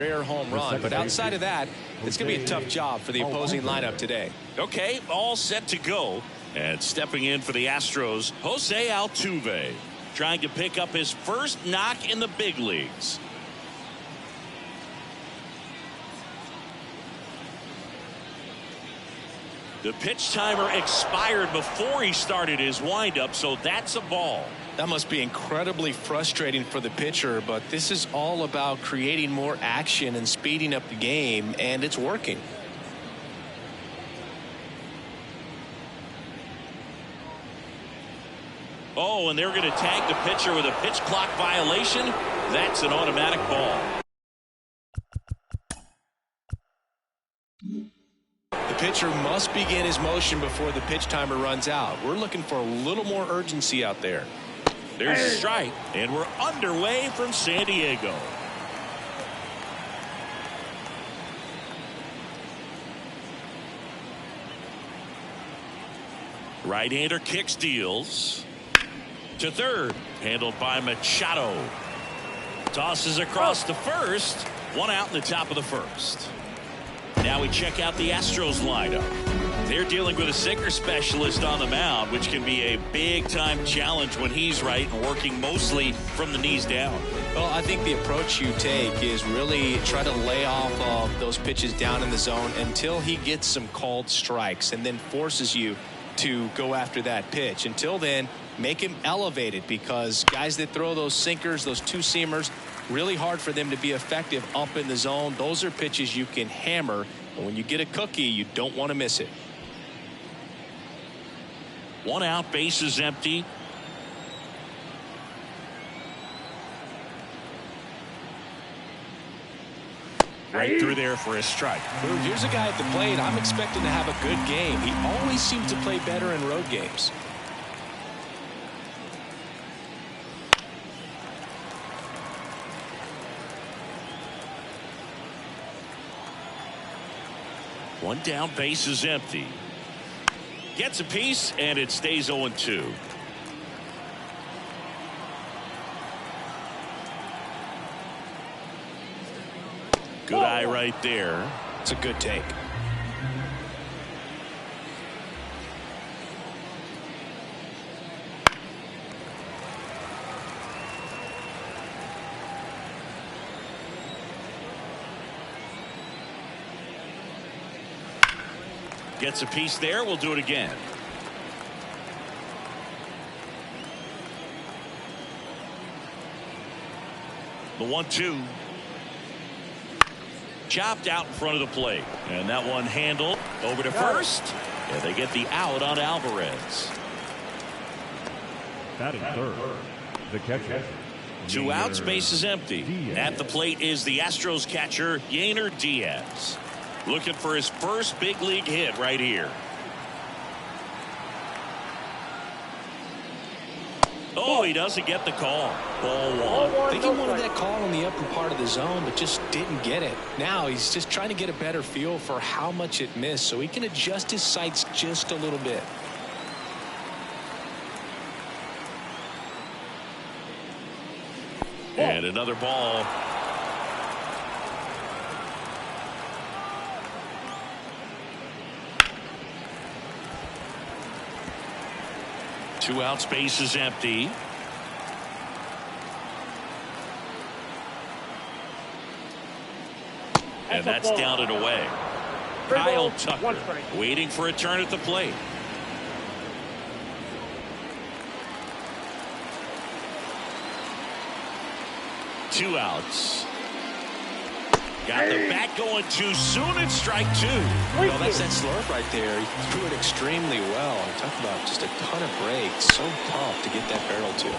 rare home run, but outside of that, it's going to be a tough job for the opposing lineup today. Okay, all set to go. And stepping in for the Astros, Jose Altuve, trying to pick up his first knock in the big leagues. The pitch timer expired before he started his windup, so that's a ball. That must be incredibly frustrating for the pitcher, but this is all about creating more action and speeding up the game, and it's working. Oh, and they're going to tag the pitcher with a pitch clock violation. That's an automatic ball. The pitcher must begin his motion before the pitch timer runs out. We're looking for a little more urgency out there. There's a strike, and we're underway from San Diego. Right-hander kicks, deals to third, handled by Machado. Tosses across to first. One out in the top of the first. Now we check out the Astros lineup. They're dealing with a sinker specialist on the mound, which can be a big-time challenge when he's right and working mostly from the knees down. Well, I think the approach you take is really try to lay off of those pitches down in the zone until he gets some called strikes and then forces you to go after that pitch. Until then, make him elevated, because guys that throw those sinkers, those two-seamers, really hard for them to be effective up in the zone. Those are pitches you can hammer, and when you get a cookie, you don't want to miss it. One out, base is empty. Right through there for a strike. Well, here's a guy at the plate. I'm expecting to have a good game. He always seems to play better in road games. One down, base is empty. Gets a piece, and it stays 0-2. Good eye right there. It's a good take. Gets a piece there. We'll do it again. The 1-2. Chopped out in front of the plate. And that one handled over to first. And they get the out on Alvarez. Batting third, the catcher. Two outs, base is empty. Diaz. At the plate is the Astros catcher, Yainer Diaz. Looking for his first big league hit right here. Oh, he doesn't get the call. Ball one. I think he wanted that call in the upper part of the zone, but just didn't get it. Now he's just trying to get a better feel for how much it missed so he can adjust his sights just a little bit. And another ball. Two outs, base is empty. And that's down and away. Kyle Tucker waiting for a turn at the plate. Two outs. Got the bat going too soon at strike two. Well, that's that slurve right there. He threw it extremely well. I'm talking about just a ton of breaks. So tough to get that barrel to.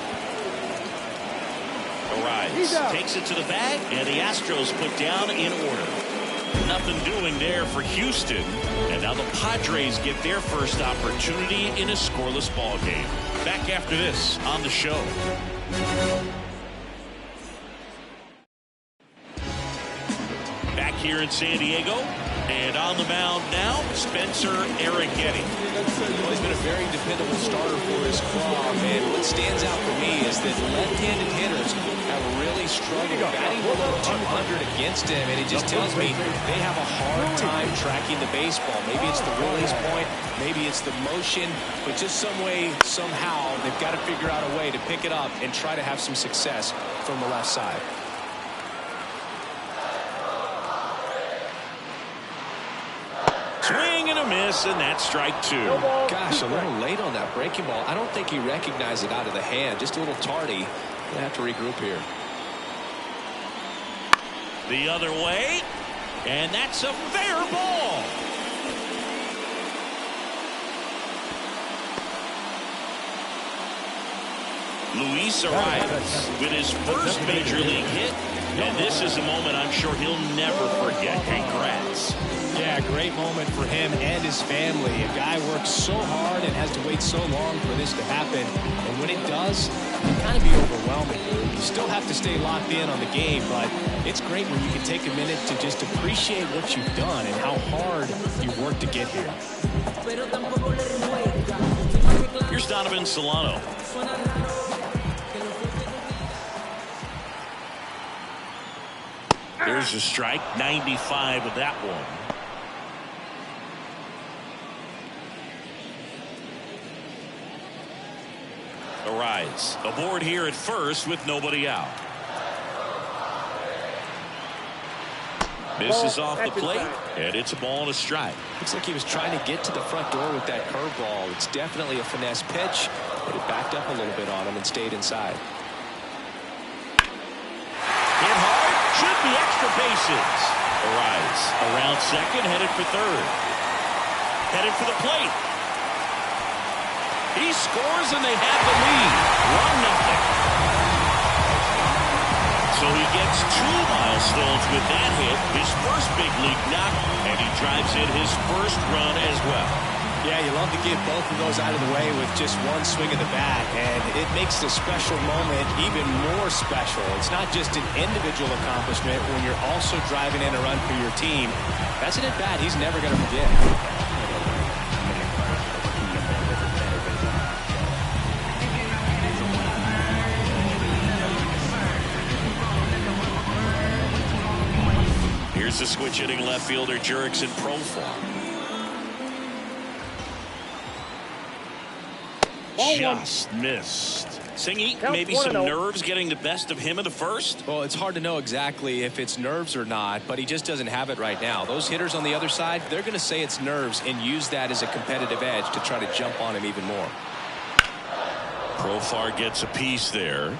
Arrives, takes it to the bag, and the Astros put down in order. Nothing doing there for Houston. And now the Padres get their first opportunity in a scoreless ball game. Back after this on the show. Back here in San Diego, and on the mound now, Spencer Arrighetti. Well, he's been a very dependable starter for his club, and what stands out for me is that left-handed hitters have really really struggle batting below 200 against him, and it just tells me they have a hard time tracking the baseball. Maybe it's the release point, maybe it's the motion, but just some way, somehow, they've got to figure out a way to pick it up and try to have some success from the left side. Swing and a miss, and that's strike two. Gosh, a little late on that breaking ball. I don't think he recognized it out of the hand. Just a little tardy. Gonna have to regroup here. The other way, and that's a fair ball. Luis arrives with his first major league hit, and this is a moment I'm sure he'll never forget. Congrats. Yeah, great moment for him and his family. A guy works so hard and has to wait so long for this to happen. And when it does, it can kind of be overwhelming. You still have to stay locked in on the game, but it's great when you can take a minute to just appreciate what you've done and how hard you've worked to get here. Here's Donovan Solano. There's a strike, 95 with that one. Arise aboard here at first with nobody out. Misses off the plate, and it's a ball and a strike. Looks like he was trying to get to the front door with that curveball. It's definitely a finesse pitch, but it backed up a little bit on him and stayed inside. Hit hard, should be extra bases. Arise around second, headed for third. Headed for the plate. He scores and they have the lead. 1-0. So he gets 2 milestones with that hit, his first big league knock, and he drives in his first run as well. Yeah, you love to get both of those out of the way with just one swing of the bat, and it makes the special moment even more special. It's not just an individual accomplishment when you're also driving in a run for your team. That's an at-bat he's never going to forget. Here's the switch hitting left fielder Jurickson Profar. Just missed. Singy, maybe some nerves getting the best of him in the first? Well, it's hard to know exactly if it's nerves or not, but he just doesn't have it right now. Those hitters on the other side, they're going to say it's nerves and use that as a competitive edge to try to jump on him even more. Profar gets a piece there.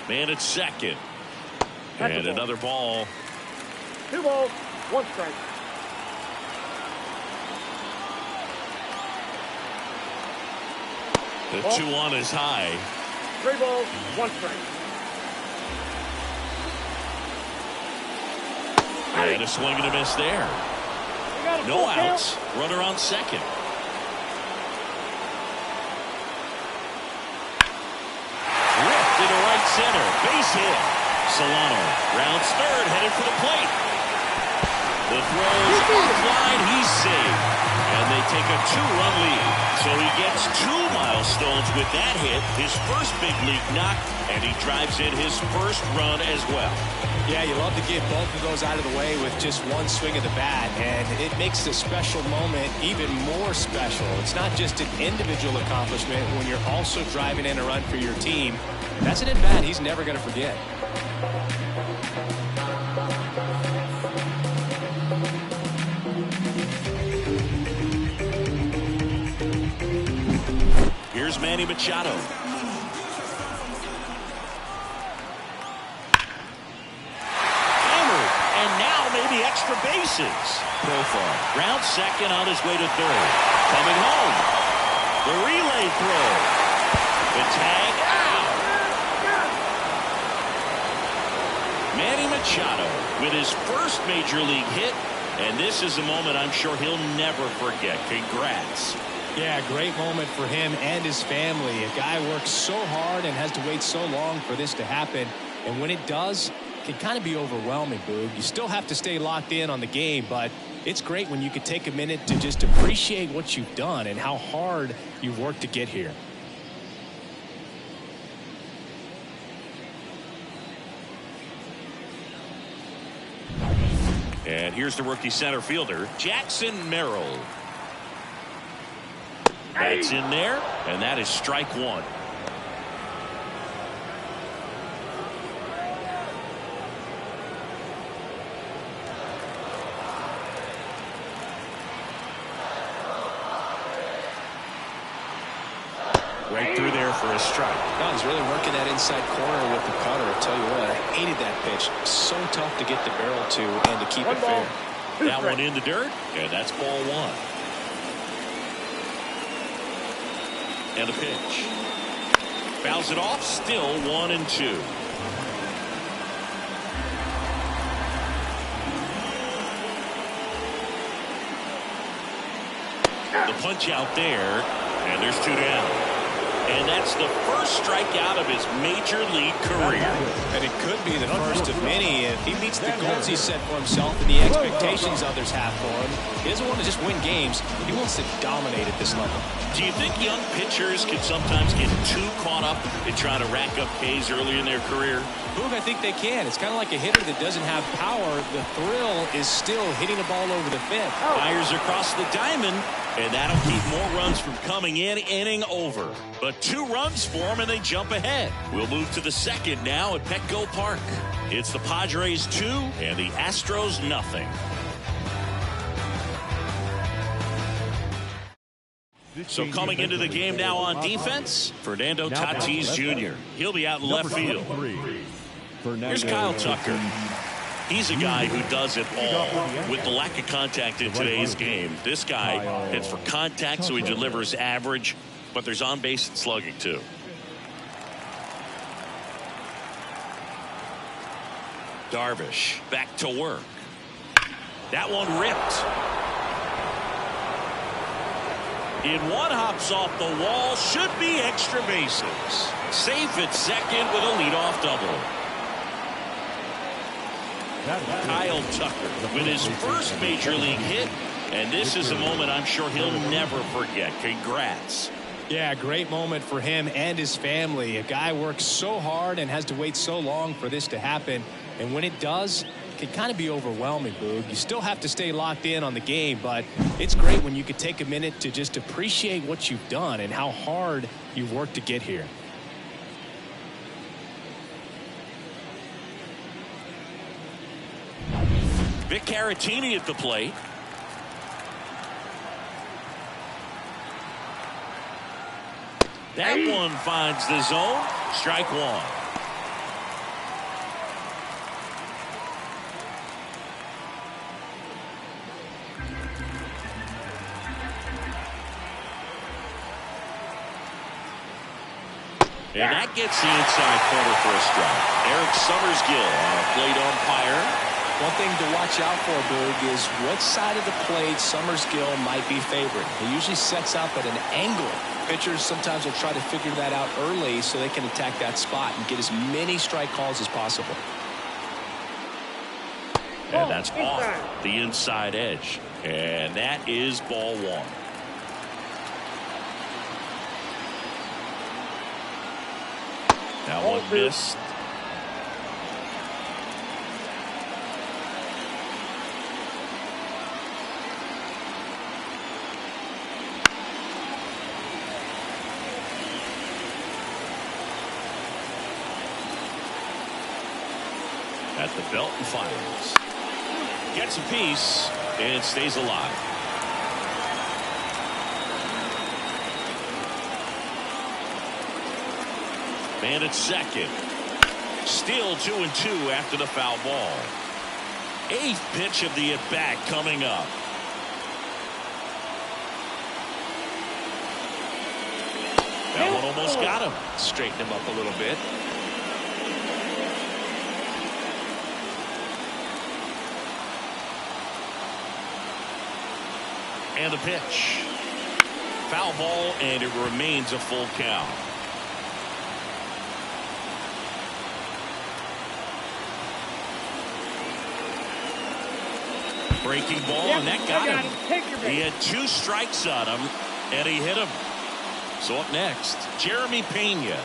Man at second. And another ball. 2 balls, 1 strike. The 2-1 is high. 3 balls, 1 strike. And a swing and a miss there. No outs. Runner on second. Ripped into right center. Base hit. Solano rounds third, headed for the plate. The throw is offline. He's safe. And they take a 2-run lead. So he gets 2 milestones with that hit, his first big league knock, and he drives in his first run as well. Yeah, you love to get both of those out of the way with just one swing of the bat, and it makes the special moment even more special. It's not just an individual accomplishment when you're also driving in a run for your team. That's an at-bat he's never going to forget. Here's Manny Machado. Hammered, and now maybe extra bases. Profar round second on his way to third. Coming home. The relay throw. The tag out. Manny Machado with his first major league hit, and this is a moment I'm sure he'll never forget. Congrats. Yeah, great moment for him and his family. A guy works so hard and has to wait so long for this to happen. And when it does, it can kind of be overwhelming, Boog. You still have to stay locked in on the game, but it's great when you can take a minute to just appreciate what you've done and how hard you've worked to get here. And here's the rookie center fielder, Jackson Merrill. That's in there, and that is strike one. Right through there for a strike. No, he's really working that inside corner with the cutter. I tell you what, I hated that pitch. So tough to get the barrel to and to keep it fair. That one in the dirt, and that's ball one. And the pitch. Fouls it off, still 1-2. The punch out there, and there's 2 down. And that's the first strikeout of his major league career. And it could be the first of many if he meets the goals he set for himself and the expectations others have for him. He doesn't want to just win games. He wants to dominate at this level. Do you think young pitchers can sometimes get too caught up in trying to rack up Ks early in their career? Boog, I think they can. It's kind of like a hitter that doesn't have power. The thrill is still hitting the ball over the fence. Fires across the diamond, and that'll keep more runs from coming in, inning over. But 2 runs for them, and they jump ahead. We'll move to the second now at Petco Park. It's the Padres 2 and the Astros nothing. So coming into the game now on defense, Fernando Tatis Jr. He'll be out in left field. Here's Kyle Tucker. He's a guy who does it all. With the lack of contact in today's game, this guy hits for contact, so he delivers average, but there's on-base and slugging too. Darvish back to work. That one ripped. In one, hops off the wall, should be extra bases. Safe at second with a leadoff double. Kyle Tucker with his first major league hit, and this is a moment I'm sure he'll never forget. Congrats. Yeah, great moment for him and his family. A guy works so hard and has to wait so long for this to happen, and when it does, it can kind of be overwhelming, Boog. You still have to stay locked in on the game, but it's great when you could take a minute to just appreciate what you've done and how hard you've worked to get here. Vic Caratini at the plate. That one finds the zone. Strike one. And that gets the inside corner for a strike. Eric Summersgill on a plate umpire. One thing to watch out for, Boog, is what side of the plate Summersgill might be favored. He usually sets up at an angle. Pitchers sometimes will try to figure that out early so they can attack that spot and get as many strike calls as possible. And that's off the inside edge. And that is ball one. That one missed. At the belt and fires. Gets a piece and stays alive. Man at second. Still 2-2 after the foul ball. 8th pitch of the at-bat coming up. That one almost got him. Straighten him up a little bit. And the pitch. Foul ball, and it remains a full count. Breaking ball, and that got him. He had 2 strikes on him, and he hit him. So up next, Jeremy Pena.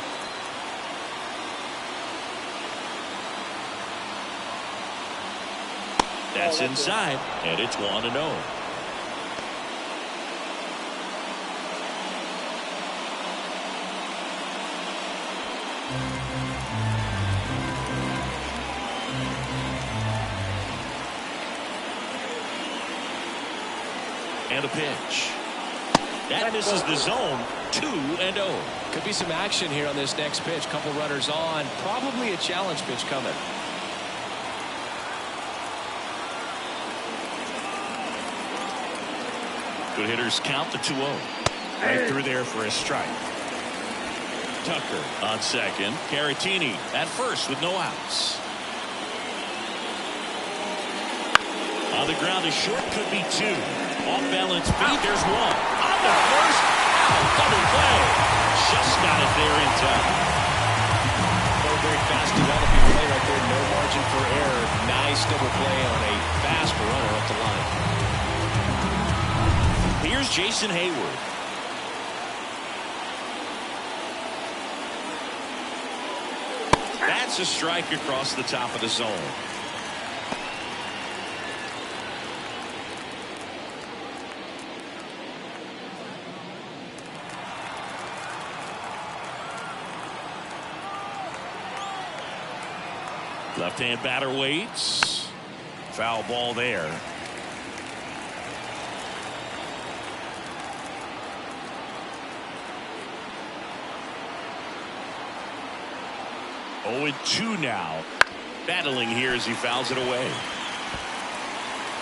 That's inside, and it's 1-0. And a pitch. That misses the zone. 2-0. Could be some action here on this next pitch. Couple runners on. Probably a challenge pitch coming. Good hitters count the 2-0. Right through there for a strike. Tucker on second. Caratini at first with no outs. On the ground, a short could be 2. Off balance beat, there's 1. On the first, out, double play. Just got it there in time. Oh, very fast developing play right there. No margin for error. Nice double play on a fast runner up the line. Here's Jason Hayward. That's a strike across the top of the zone. Left-hand batter waits. Foul ball there. Oh, 2 now. Battling here as he fouls it away.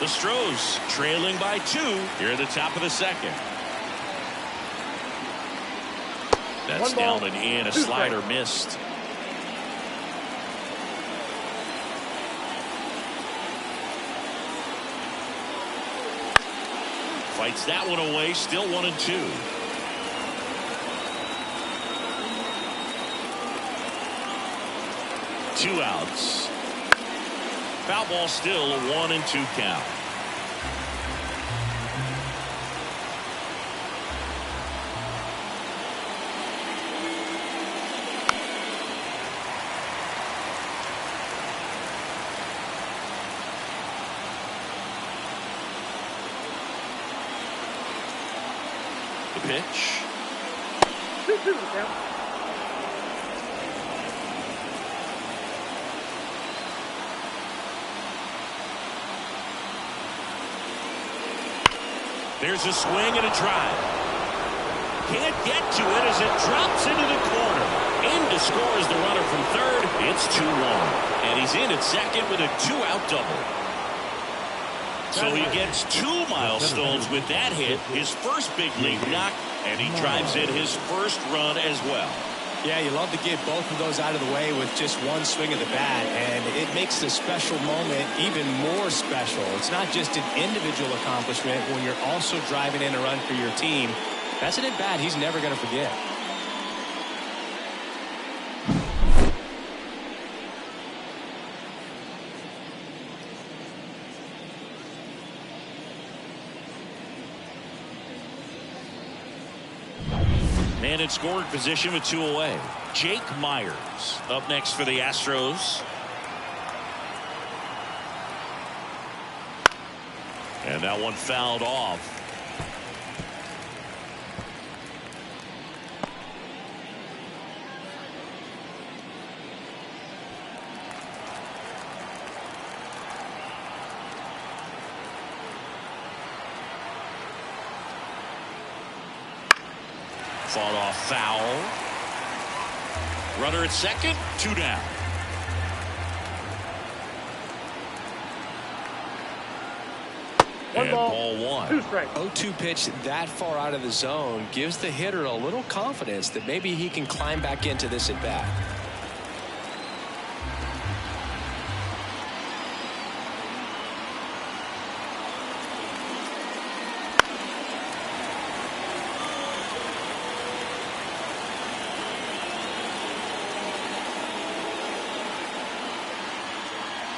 The Astros trailing by 2 here at the top of the second. That's down and in. A slider missed. Fights that one away. Still 1-2. Two outs. Foul ball, still a 1-2 count. The pitch. 2-2 count. There's a swing and a drive. Can't get to it as it drops into the corner. In to score is the runner from third. It's 2-1. And he's in at second with a 2-out double. So he gets 2 milestones with that hit. His first big league knock. And he drives in his first run as well. Yeah, you love to get both of those out of the way with just one swing of the bat, and it makes the special moment even more special. It's not just an individual accomplishment when you're also driving in a run for your team. That's an at-bat he's never going to forget. Man in scoring position with 2 away. Jake Myers up next for the Astros. And that one fouled off. Fought off foul. Runner at second, 2 down. One and ball, ball 1. 2 strikes. 0-2 pitch that far out of the zone gives the hitter a little confidence that maybe he can climb back into this at bat.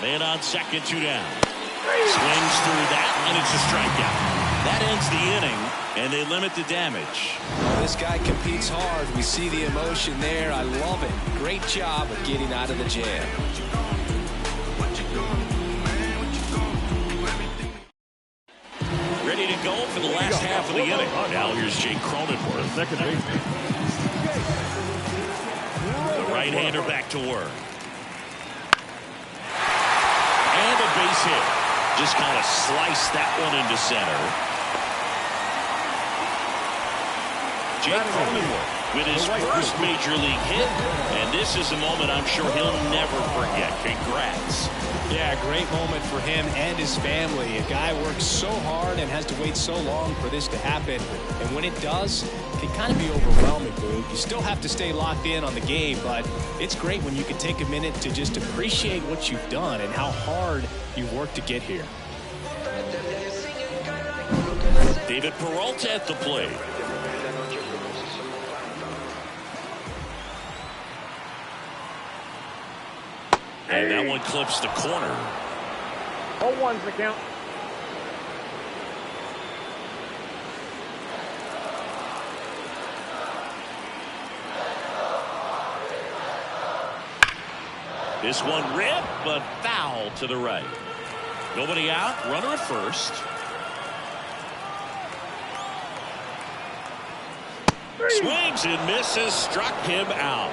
Man on second, 2 down. Swings through that, and it's a strikeout. That ends the inning, and they limit the damage. Well, this guy competes hard. We see the emotion there. I love it. Great job of getting out of the jam. ready to go for the last half of the inning. Now here's Jake Cronenworth. Second baseman. The right-hander back to work. And a base hit. Just kind of sliced that one into center. Jake Cronenworth with his first major league hit, and this is a moment I'm sure he'll never forget. Congrats. Yeah, great moment for him and his family. A guy works so hard and has to wait so long for this to happen, and when it does, it can kind of be overwhelming, Boog. You still have to stay locked in on the game, but it's great when you can take a minute to just appreciate what you've done and how hard you've worked to get here. David Peralta at the plate. And that one clips the corner. 0-1's the count. This one ripped, but foul to the right. Nobody out, runner at first. Swings and misses, struck him out.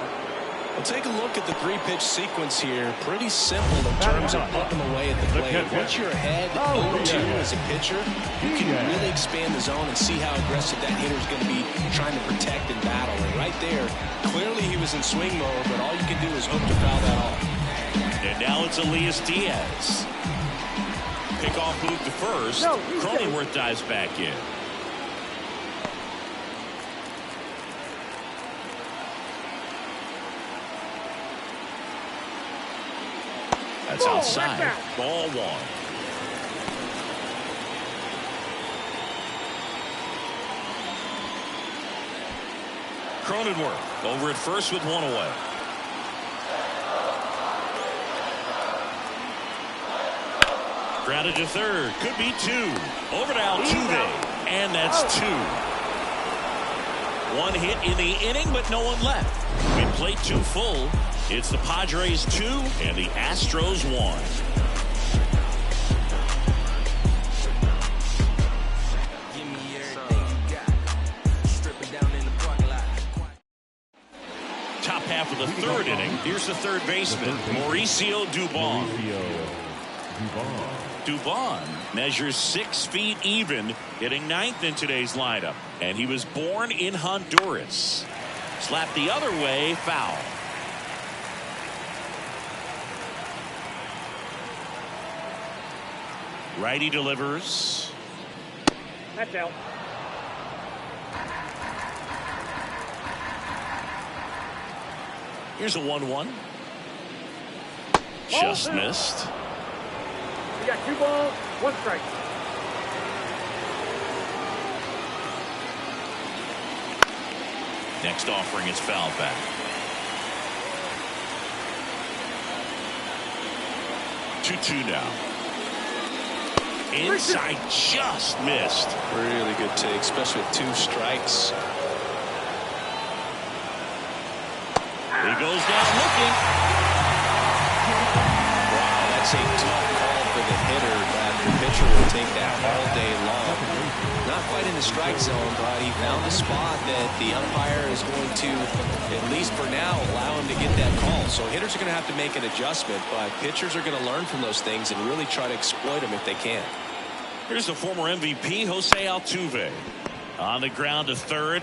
Well, take a look at the three-pitch sequence here. Pretty simple in terms of putting them away at the plate. Once you're ahead 0-2 as a pitcher, you can really expand the zone and see how aggressive that hitter is going to be trying to protect and battle. And right there, clearly he was in swing mode, but all you can do is hope to foul that off. And now it's Elias Diaz. Pickoff move to first. Cronenworth dives back in. That's outside. Ball one. Cronenworth over at first with one away. Grounded to third. Could be two. Over to Altuve. And that's two. One hit in the inning, but no one left. We played two full. It's the Padres 2 and the Astros 1. Top half of the third inning. Here's the third baseman, Mauricio Dubon. Dubon measures 6 feet even, hitting ninth in today's lineup. And he was born in Honduras. Slapped the other way, foul. Righty delivers. That's out. Here's a 1-1. Just missed. You got 2 balls, 1 strike. Next offering is fouled back. 2-2 now. Inside, just missed. Really good take, especially with 2 strikes. He goes down looking. Wow, that's a tough call for the hitter, but the pitcher will take that all day long. Not quite in the strike zone, but he found a spot that the umpire is going to, at least for now, allow him to get that call. So hitters are going to have to make an adjustment, but pitchers are going to learn from those things and really try to exploit them if they can. Here's the former MVP, Jose Altuve. On the ground to third.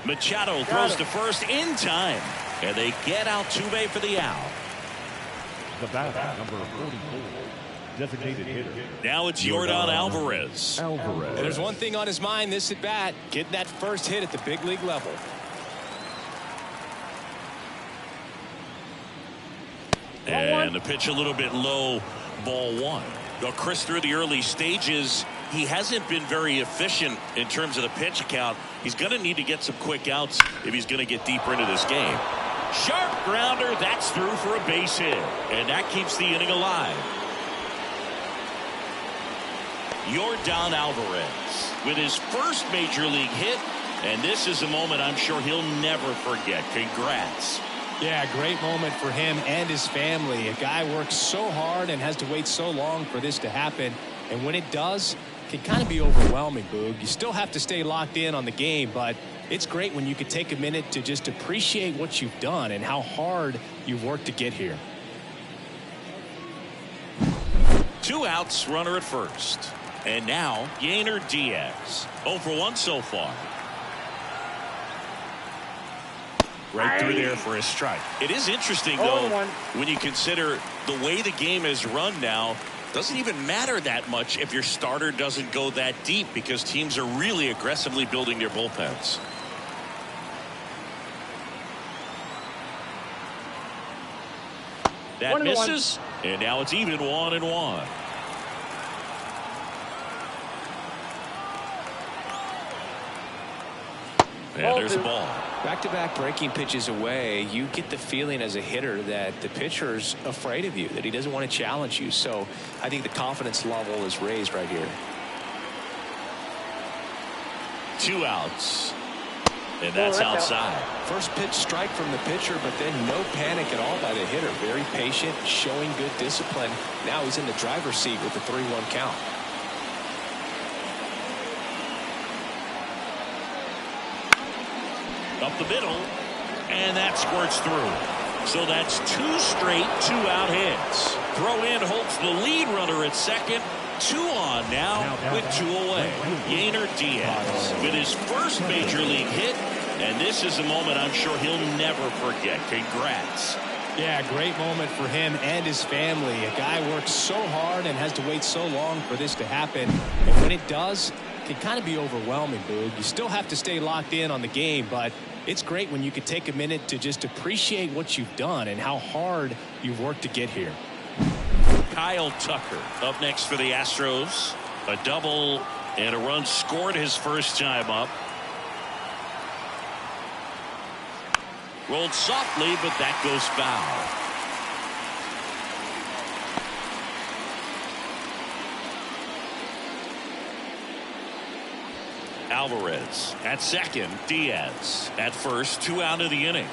Machado throws to first in time. And they get Altuve for the out. The batter, number 44, designated hitter. Now it's Yordan Alvarez. And there's one thing on his mind this at bat, getting that first hit at the big league level. And the pitch a little bit low, ball one. Though Chris, through the early stages, he hasn't been very efficient in terms of the pitch count. He's going to need to get some quick outs if he's going to get deeper into this game. Sharp grounder, that's through for a base hit. And that keeps the inning alive. Yordan Alvarez with his first major league hit. And this is a moment I'm sure he'll never forget. Congrats. Yeah, great moment for him and his family. A guy works so hard and has to wait so long for this to happen. And when it does, can kind of be overwhelming, Boog. You still have to stay locked in on the game, but it's great when you can take a minute to just appreciate what you've done and how hard you've worked to get here. 2 outs, runner at first. And now, Yainer Diaz. 0 for 1 so far. Right through there for a strike. It is interesting, though, when you consider the way the game is run now. Doesn't even matter that much if your starter doesn't go that deep because teams are really aggressively building their bullpens. That misses, and now it's even 1-1. And there's a ball. Back-to-back breaking pitches away, you get the feeling as a hitter that the pitcher's afraid of you, that he doesn't want to challenge you. So I think the confidence level is raised right here. 2 outs. And that's outside. First pitch strike from the pitcher, but then no panic at all by the hitter. Very patient, showing good discipline. Now he's in the driver's seat with the 3-1 count. Up the middle, and that squirts through. So that's 2 straight 2-out hits. Throw in Holt's the lead runner at second. 2 on now with 2 away. Yainer Diaz with his first major league hit, and this is a moment I'm sure he'll never forget. Congrats. Yeah, great moment for him and his family. A guy works so hard and has to wait so long for this to happen, and when it does, it can kind of be overwhelming, Boog. You still have to stay locked in on the game, but it's great when you can take a minute to just appreciate what you've done and how hard you've worked to get here. Kyle Tucker up next for the Astros. A double and a run scored his first time up. Rolled softly, but that goes foul. Alvarez at second. Diaz at first. 2 out of the inning.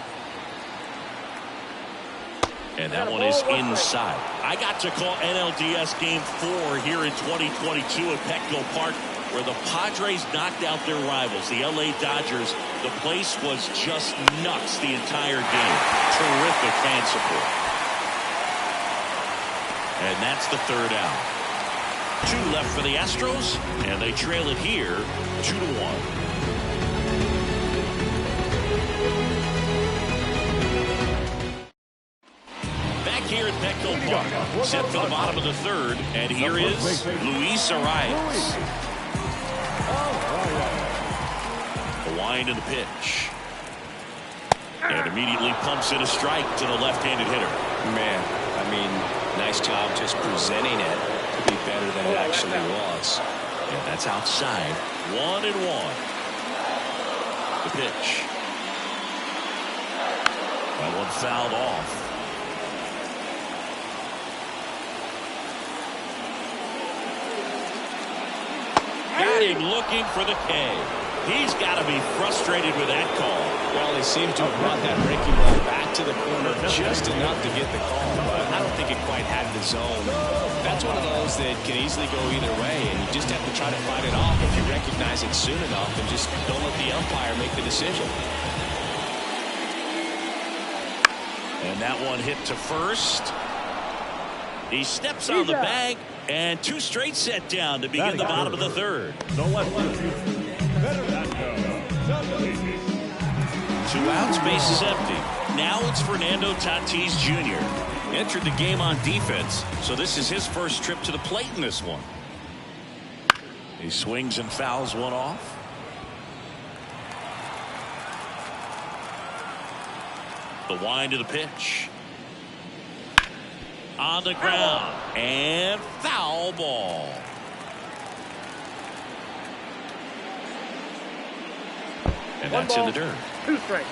And that one is inside. I got to call NLDS Game 4 here in 2022 at Petco Park, where the Padres knocked out their rivals, the LA Dodgers. The place was just nuts the entire game. Terrific fan support. And that's the 3rd out. 2 left for the Astros, and they trail it here 2-1. Here at Petco Park, set for the bottom of the 3rd, and here is Luis Arias. The wind of the pitch, and immediately pumps in a strike to the left-handed hitter. Man, I mean, nice job just presenting it to be better than it actually was. And that's outside. 1-1. The pitch. That one fouled off. Got him looking for the K. He's got to be frustrated with that call. Well, he seems to have brought that breaking ball back to the corner just enough to get the call, but I don't think it quite had the zone. That's one of those that can easily go either way, and you just have to try to fight it off if you recognize it soon enough and just don't let the umpire make the decision. And that one hit to first. He steps on the bag, and 2 straight set down to begin the bottom of the 3rd. 2 outs, base is empty. Now it's Fernando Tatis Jr. Entered the game on defense, so this is his first trip to the plate in this one. He swings and fouls one off. The wind of the pitch. On the ground, and foul ball. And that's in the dirt. 2 strikes.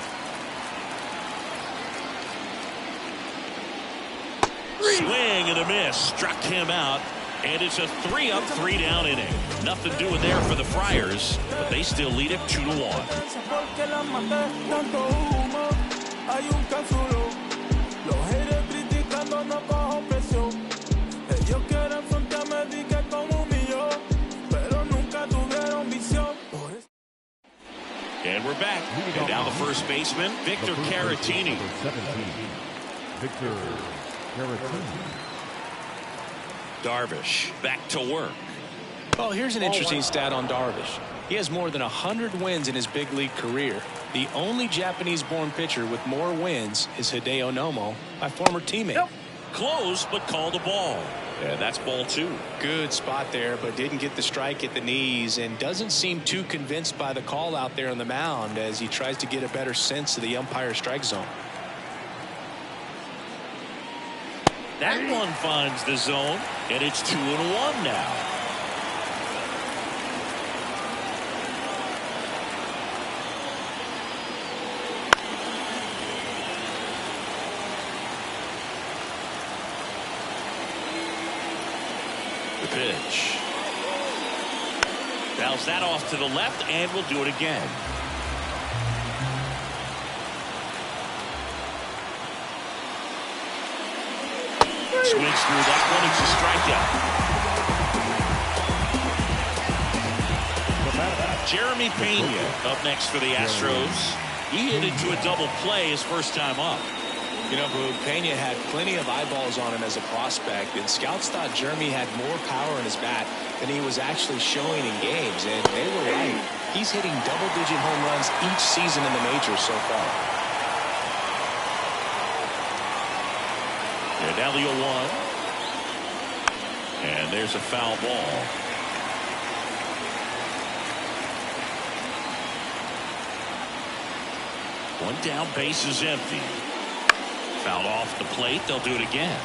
Swing and a miss. Struck him out. And it's a 3-up, 3-down inning. Nothing doing there for the Friars, but they still lead it 2-1. Ellos quieren frontearme, di que como un millón, pero first baseman, Victor Caratini. Number 17, Victor Caratini. Darvish back to work. Well, here's an interesting stat on Darvish. He has more than 100 wins in his big league career. The only Japanese-born pitcher with more wins is Hideo Nomo, my former teammate. Nope. Close, but called a ball. Yeah, that's ball 2. Good spot there, but didn't get the strike at the knees and doesn't seem too convinced by the call out there on the mound as he tries to get a better sense of the umpire strike zone. That one finds the zone, and it's 2-1 now. Pitch. Bounce that off to the left, and we'll do it again. Swings through that one. It's a strikeout. Jeremy Pena up next for the Astros. He hit into a double play his first time up. You know, Pena had plenty of eyeballs on him as a prospect, and scouts thought Jeremy had more power in his bat than he was actually showing in games, and they were right. He's hitting double-digit home runs each season in the majors so far. And now the 0-1. And there's a foul ball. One down, base is empty. Fouled off the plate. They'll do it again.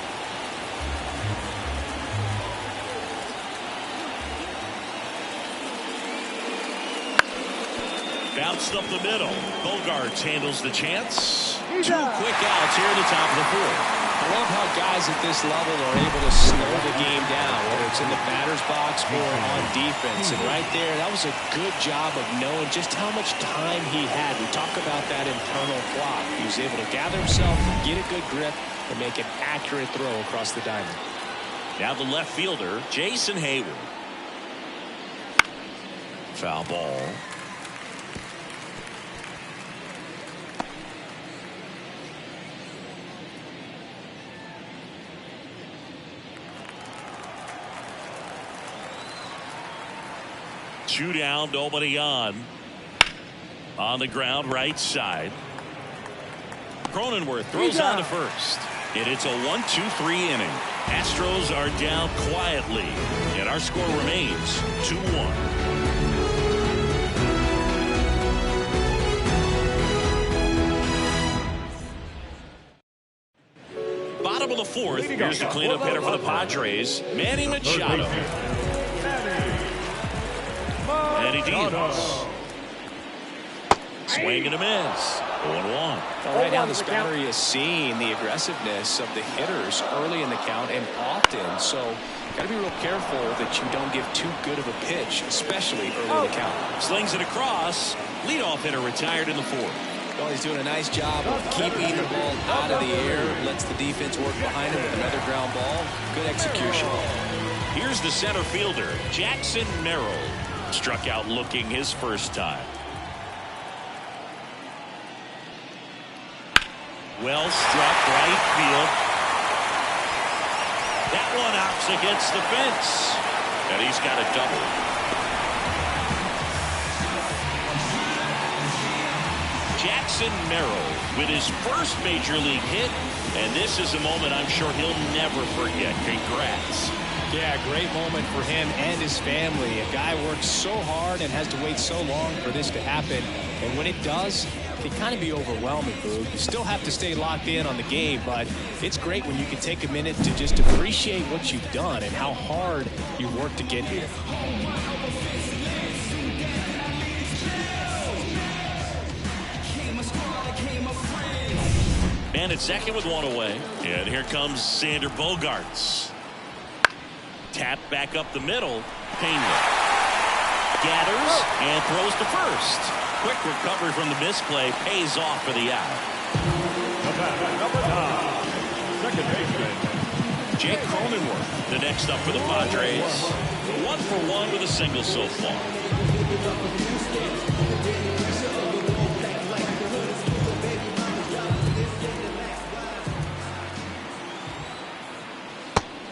Bounced up the middle. Bogarts handles the chance. 2 quick outs here at the top of the 4th. I love how guys at this level are able to slow the game down, whether it's in the batter's box or on defense. And right there, that was a good job of knowing just how much time he had. We talk about that internal clock. He was able to gather himself, get a good grip, and make an accurate throw across the diamond. Now the left fielder, Jason Hayward. Foul ball. Two down, nobody on. On the ground, right side. Cronenworth throws on to first. And it's a 1-2-3 inning. Astros are down quietly. And our score remains 2-1. Bottom of the 4th. Here's the cleanup hitter for the Padres, Manny Machado. And he deals. Swing and a miss. 0-1. Right now, this battery is seeing the aggressiveness of the hitters early in the count and often. So, got to be real careful that you don't give too good of a pitch, especially early in the count. Slings it across. Leadoff hitter retired in the 4th. Well, he's doing a nice job of keeping the ball out of the air. Lets the defense work behind him with another ground ball. Good execution. Here's the center fielder, Jackson Merrill. Struck out looking his first time. Well struck right field. That one hops against the fence. And he's got a double. Jackson Merrill with his first major league hit. And this is a moment I'm sure he'll never forget. Congrats. Yeah, great moment for him and his family. A guy works so hard and has to wait so long for this to happen. And when it does, it can kind of be overwhelming, Boog. You still have to stay locked in on the game, but it's great when you can take a minute to just appreciate what you've done and how hard you worked to get here. Man at second with one away. And here comes Sander Bogarts. Tap back up the middle. Pena gathers and throws to first. Quick recovery from the misplay pays off for the out. Second baseman, Jake Cronenworth, the next up for the Padres. 1 for 1 with a single so far.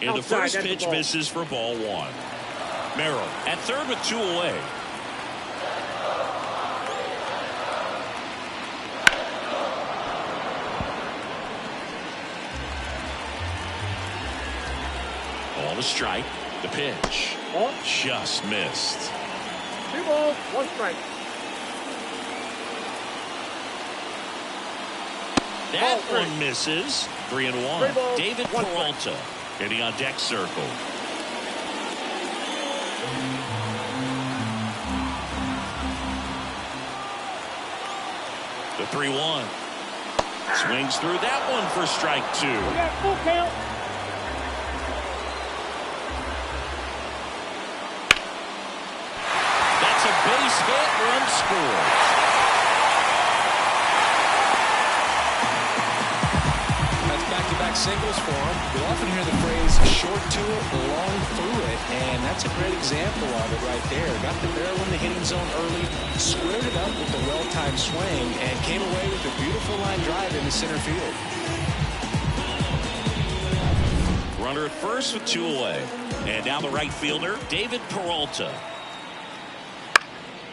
And the Outside, first that's the pitch ball. misses for ball one. Merrill at third with 2 away. Ball to strike. The pitch. Ball. Just missed. 2 balls, 1 strike. That Ball one misses. 3-1. 3 balls, David 1 strike. Peralta hitting on deck circle. The 3-1. Swings through that one for strike 2. We got full count. That's a base hit. Run scores. That's back-to-back singles for him. You'll often hear the phrase short to it, long through it, and that's a great example of it right there. Got the barrel in the hitting zone early, squared it up with a well-timed swing, and came away with a beautiful line drive into center field. Runner at first with 2 away. And now the right fielder, David Peralta.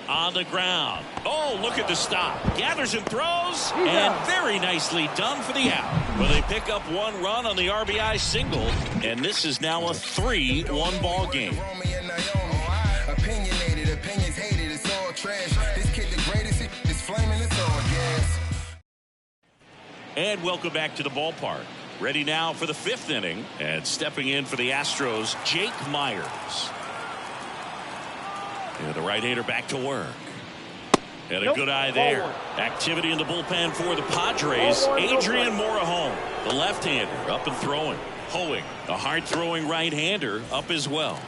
On the ground. Oh, look at the stop. Gathers and throws. And very nicely done for the out. Well, they pick up 1 run on the RBI single. And this is now a 3-1 ball game. Opinionated, opinions hated, it's all trash. This kid the greatest, it's flaming, it's all gas. And welcome back to the ballpark. Ready now for the 5th inning. And stepping in for the Astros, Jake Myers. And the right-hander back to work. And a good eye there. Activity in the bullpen for the Padres. Adrian Morejon, the left-hander, up and throwing. Hoeing, a hard-throwing right-hander, up as well.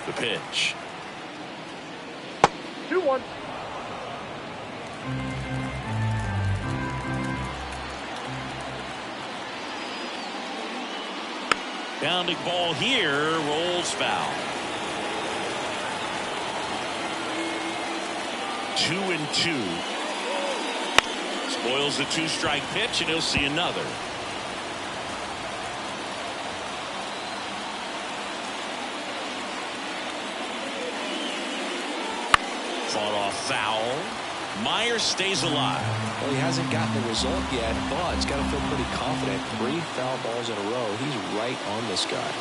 The pitch. 2-1. Bounding ball here, rolls foul. 2-2. Spoils the 2-strike pitch, and he'll see another. Fought off foul. Myers stays alive. Well, he hasn't gotten the result yet, but he's got to feel pretty confident. 3 foul balls in a row. He's right on this guy.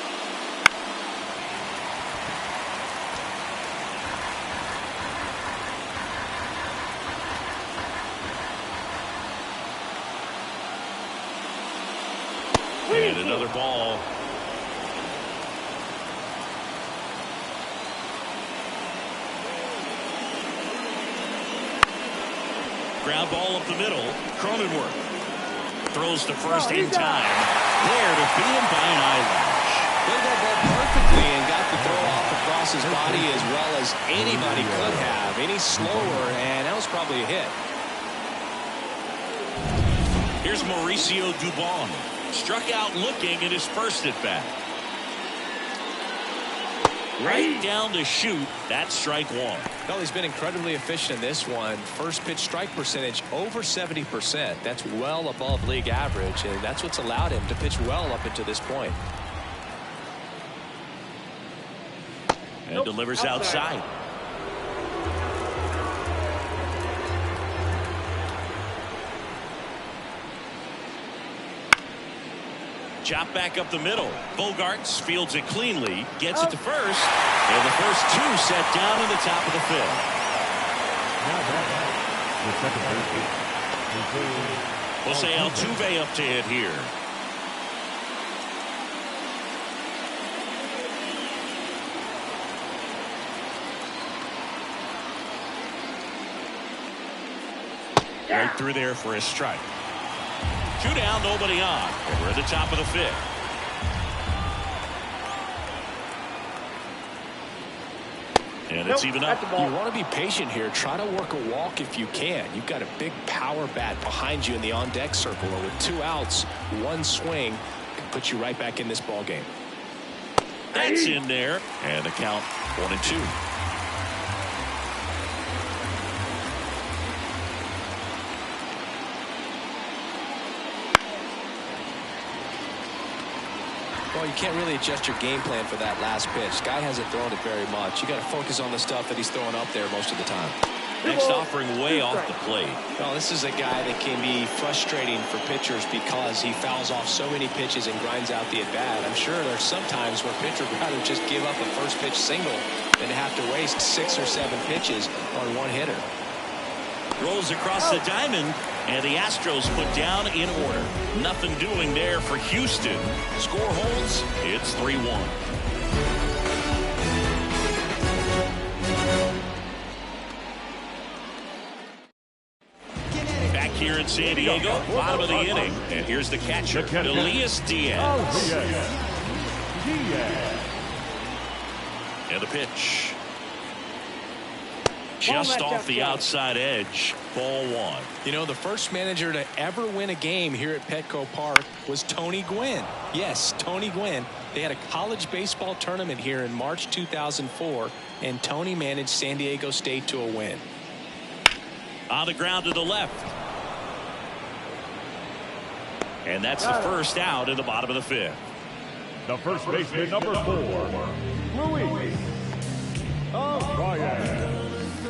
And another ball. Ground ball up the middle. Cronenworth throws to first in time. There to beat him by an eyelash. Played that ball perfectly and got the throw off across his body as well as anybody could have. Any slower, and that was probably a hit. Here's Mauricio Dubon. Struck out looking in his first at bat. Right down to shoot. That's strike 1. Well, he's been incredibly efficient in this one. First pitch strike percentage over 70%. That's well above league average, and that's what's allowed him to pitch well up until this point. And delivers outside. Chop back up the middle. Bogarts fields it cleanly, gets it to first, and the first 2 set down in the top of the 5th. The second baseman, Jose Altuve up to hit here. Right through there for a strike. 2 down, nobody on. And we're at the top of the 5th. And it's even up. You want to be patient here. Try to work a walk if you can. You've got a big power bat behind you in the on-deck circle. And with 2 outs, 1 swing can put you right back in this ball game. That's in there, and the count 1-2. Well, you can't really adjust your game plan for that last pitch. Guy hasn't thrown it very much. You got to focus on the stuff that he's throwing up there most of the time. Next offering way off the plate. Well, this is a guy that can be frustrating for pitchers because he fouls off so many pitches and grinds out the at-bat. I'm sure there's some times where pitcher would rather just give up a first pitch single than have to waste 6 or 7 pitches on one hitter. Rolls across the diamond, and the Astros put down in order. Nothing doing there for Houston. Score holds. It's 3-1. Back here in San Diego, bottom of the inning. And here's the catcher, Elias Diaz. And the pitch. Just off the outside edge. Ball 1. You know, the first manager to ever win a game here at Petco Park was Tony Gwynn. Yes, Tony Gwynn. They had a college baseball tournament here in March 2004, and Tony managed San Diego State to a win. On the ground to the left. And that's the first out in the bottom of the 5th. The first baseman, number 4, Luis Arraez.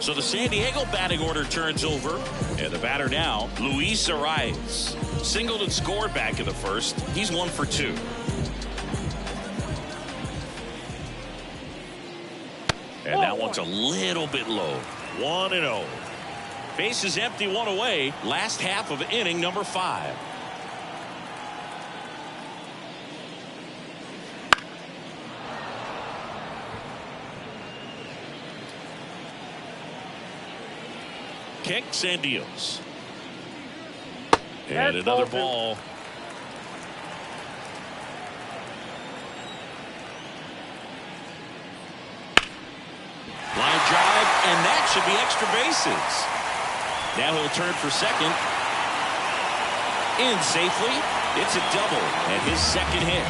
So the San Diego batting order turns over, and the batter now, Luis Arraez. Singled and scored back in the first. He's 1 for 2. And that one's a little bit low. 1-0. Bases empty, 1 away. Last half of inning number 5. Kicks and deals. And another ball. Line drive, and that should be extra bases. Now he'll turn for second. In safely. It's a double and his second hit.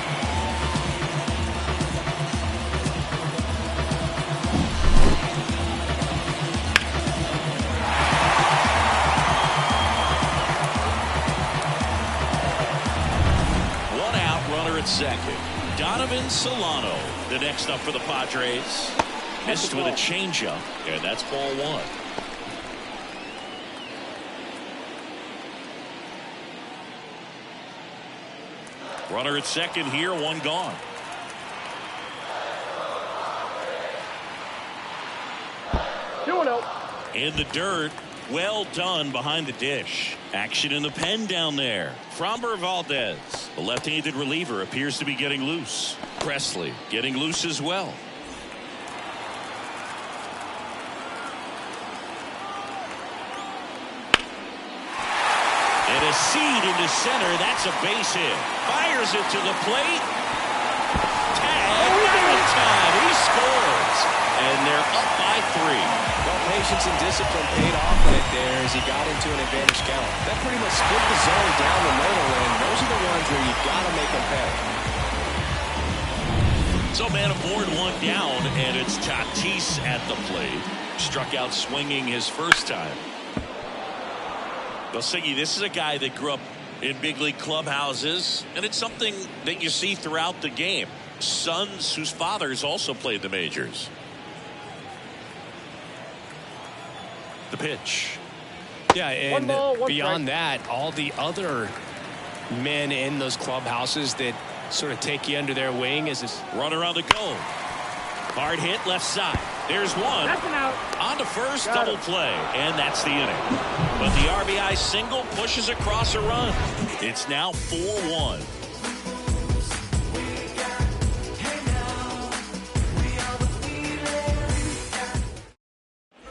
At second. Donovan Solano, the next up for the Padres. Missed with a changeup, and that's ball 1. Runner at second here, 1 gone. In the dirt. Well done behind the dish. Action in the pen down there. Framber Valdez, the left-handed reliever, appears to be getting loose. Presley getting loose as well. And a seed into center. That's a base hit. Fires it to the plate. Tag. Time. He scores. And they're up by 3. Well, patience and discipline paid off right there as he got into an advantage count. That pretty much split the zone down the middle, and those are the ones where you got to make them pay. So man aboard, 1 down, and it's Tatis at the plate. Struck out swinging his first time. Well, Siggy, this is a guy that grew up in big league clubhouses, and it's something that you see throughout the game. Sons whose fathers also played the majors. The pitch. Yeah, and beyond that, all the other men in those clubhouses that sort of take you under their wing as this runner on the go. Hard hit left side. There's one. That's an out. On to first, double play, and that's the inning. But the RBI single pushes across a run. It's now 4-1.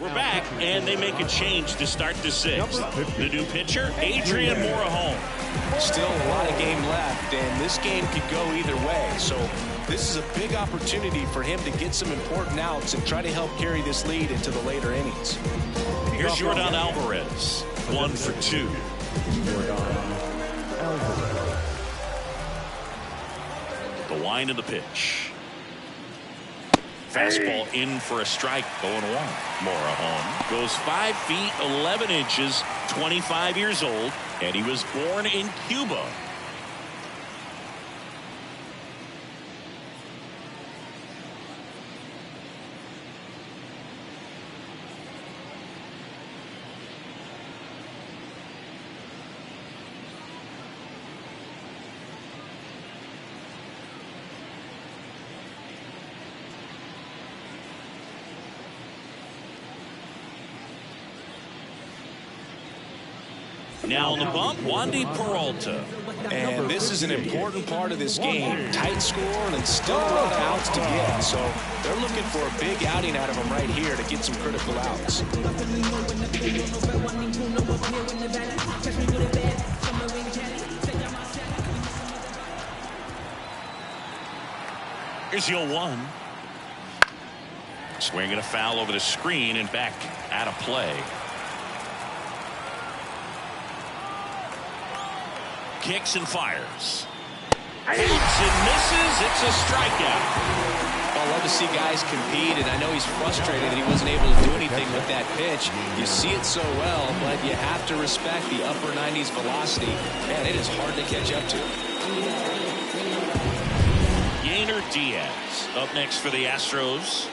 We're back, and they make a change to start the 6th. The new pitcher, Adrian Morejon. Still a lot of game left, and this game could go either way. So this is a big opportunity for him to get some important outs and try to help carry this lead into the later innings. Here's Jordan Alvarez, 1 for 2. The wind of the pitch. Fastball in for a strike, 0-1. Mora home. Goes 5 feet 11 inches, 25 years old, and he was born in Cuba. Now on the bump, Wandy Peralta. And this is an important part of this game. Tight score and still a lot of outs to get. So they're looking for a big outing out of him right here to get some critical outs. Here's the 0-1. Swinging a foul over the screen and back out of play. Kicks and fires. Hits and misses. It's a strikeout. I love to see guys compete, and I know he's frustrated that he wasn't able to do anything with that pitch. You see it so well, but you have to respect the upper 90s velocity. Man, it is hard to catch up to. Yainer Diaz up next for the Astros.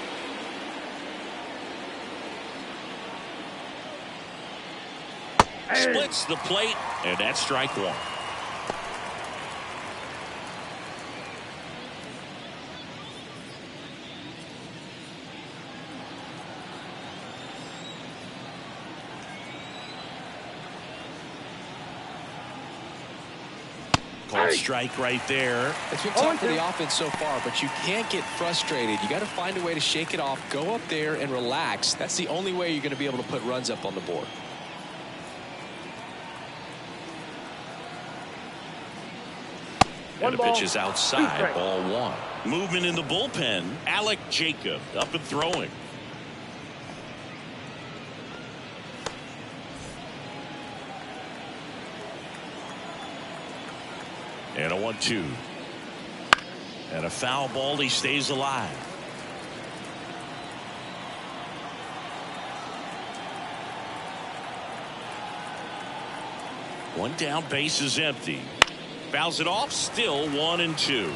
Splits the plate, and that's strike one. Called strike right there. It's been tough for the offense so far, but you can't get frustrated. You got to find a way to shake it off, go up there and relax. That's the only way you're going to be able to put runs up on the board. And the pitch is outside, ball one. Movement in the bullpen. Alec Jacob up and throwing. And a 1-2. And a foul ball. He stays alive. One down, base is empty. Fouls it off, still 1-2.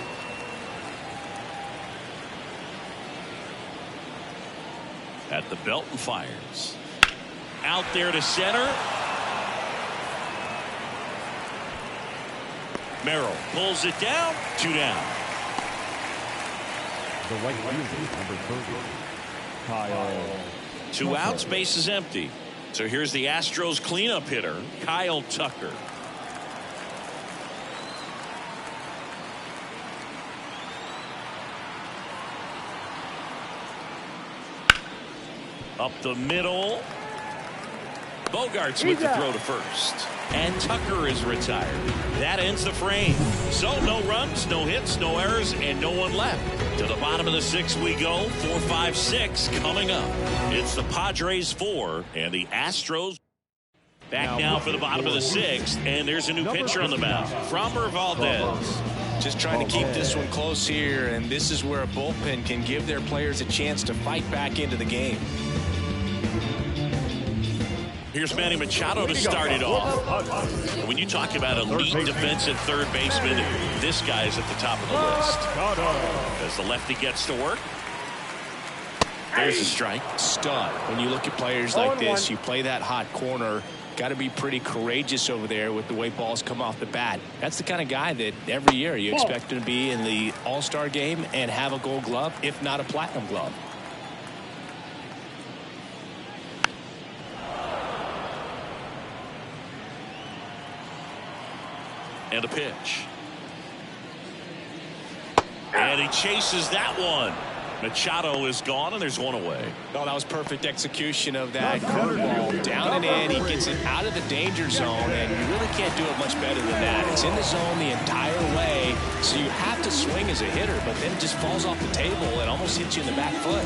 At the belt and fires. Out there to center. Merrill pulls it down. 2 down. The right fielder, number 30, Kyle. 2 outs, base is empty. So here's the Astros cleanup hitter, Kyle Tucker. Up the middle. Bogarts with the throw to first. And Tucker is retired. That ends the frame. So no runs, no hits, no errors, and no one left. To the bottom of the 6th we go. 4, 5, 6 coming up. It's the Padres 4 and the Astros. Back now for the bottom of the 6th. And there's a new pitcher on the mound. Framber Valdez. Just trying to keep this one close here, and this is where a bullpen can give their players a chance to fight back into the game. Here's Manny Machado to start it off. When you talk about elite defensive third baseman, this guy is at the top of the list. As the lefty gets to work. There's a strike. Stud. When you look at players like this, you play that hot corner, got to be pretty courageous over there with the way balls come off the bat. That's the kind of guy that every year you expect him to be in the All-Star game and have a Gold Glove, if not a Platinum Glove. And a pitch. And he chases that one. Machado is gone, and there's one away. Oh, that was perfect execution of that curveball. Down and in, he gets it out of the danger zone, and you really can't do it much better than that. It's in the zone the entire way, so you have to swing as a hitter, but then it just falls off the table and almost hits you in the back foot.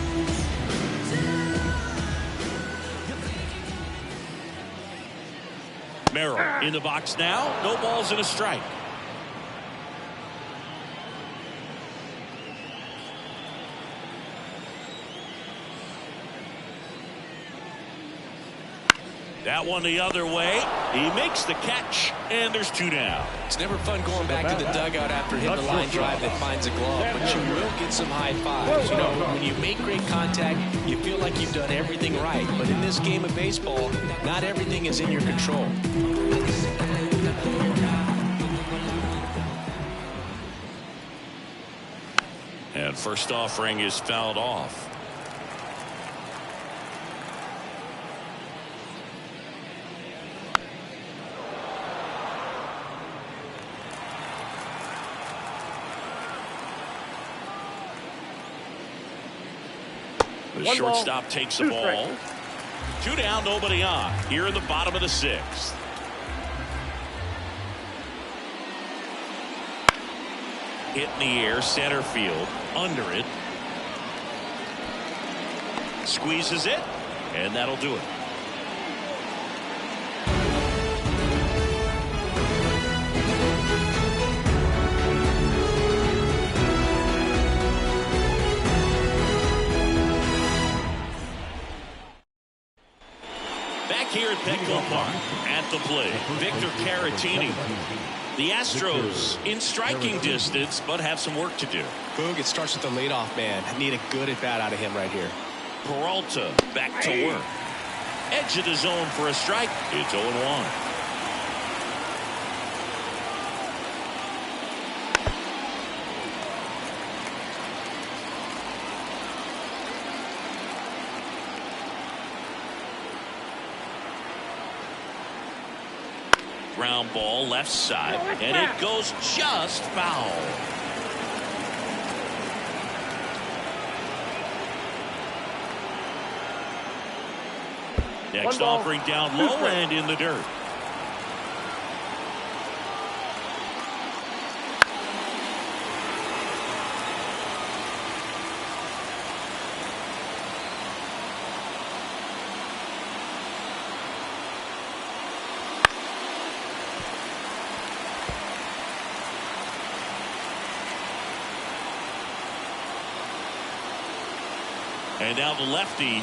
Merrill in the box now. No balls and a strike. That one the other way. He makes the catch, and there's 2 down. It's never fun going back to the dugout after hitting the line drive that finds a glove, but you will get some high fives. You know, when you make great contact, you feel like you've done everything right. But in this game of baseball, not everything is in your control. And first offering is fouled off. The shortstop takes the ball. 2 down, nobody on. Here in the bottom of the 6th. Hit in the air, center field, under it. Squeezes it, and that'll do it. Here at Petco Park, at the plate, Victor Caratini. The Astros in striking distance, but have some work to do. Boog, it starts with the leadoff man. I need a good at-bat out of him right here. Peralta back to work. Edge of the zone for a strike. It's 0-1. Ground ball left side, and it goes just foul. Next offering down low and in the dirt. And now the lefty.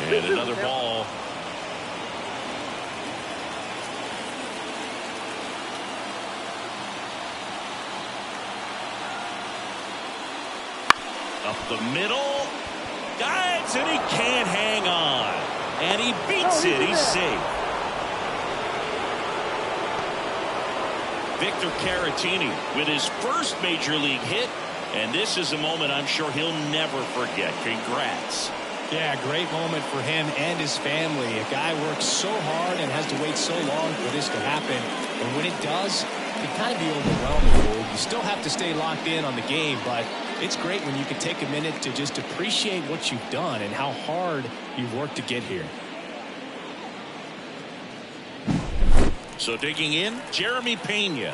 And another ball. Up the middle. Dives, and he can't hang on. And he beats it. He's safe. Victor Caratini with his first major league hit. And this is a moment I'm sure he'll never forget. Congrats. Yeah, great moment for him and his family. A guy works so hard and has to wait so long for this to happen. And when it does, it can kind of be overwhelming. You still have to stay locked in on the game, but it's great when you can take a minute to just appreciate what you've done and how hard you've worked to get here. So digging in, Jeremy Pena.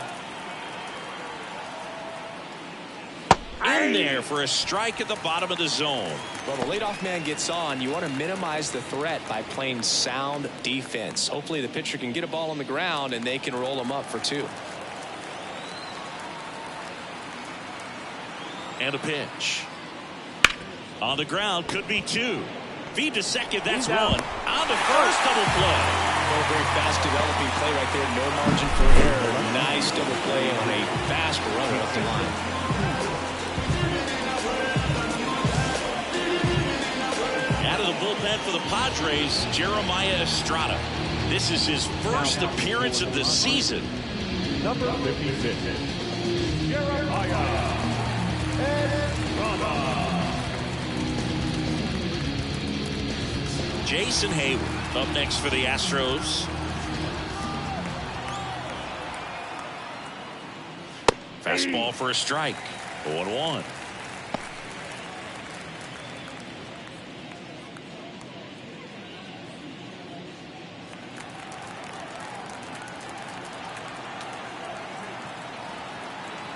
In there for a strike at the bottom of the zone. Well, the leadoff man gets on. You want to minimize the threat by playing sound defense. Hopefully the pitcher can get a ball on the ground and they can roll him up for 2. And a pitch. On the ground, could be 2. Feed to second, that's 1. On the first, double play. A very fast developing play right there. No margin for error. Nice double play on a fast runner up the line. Out of the bullpen for the Padres, Jeremiah Estrada. This is his first appearance of the season. Number 56, Jeremiah Estrada. Jason Hayward up next for the Astros. Fastball for a strike. 0-1.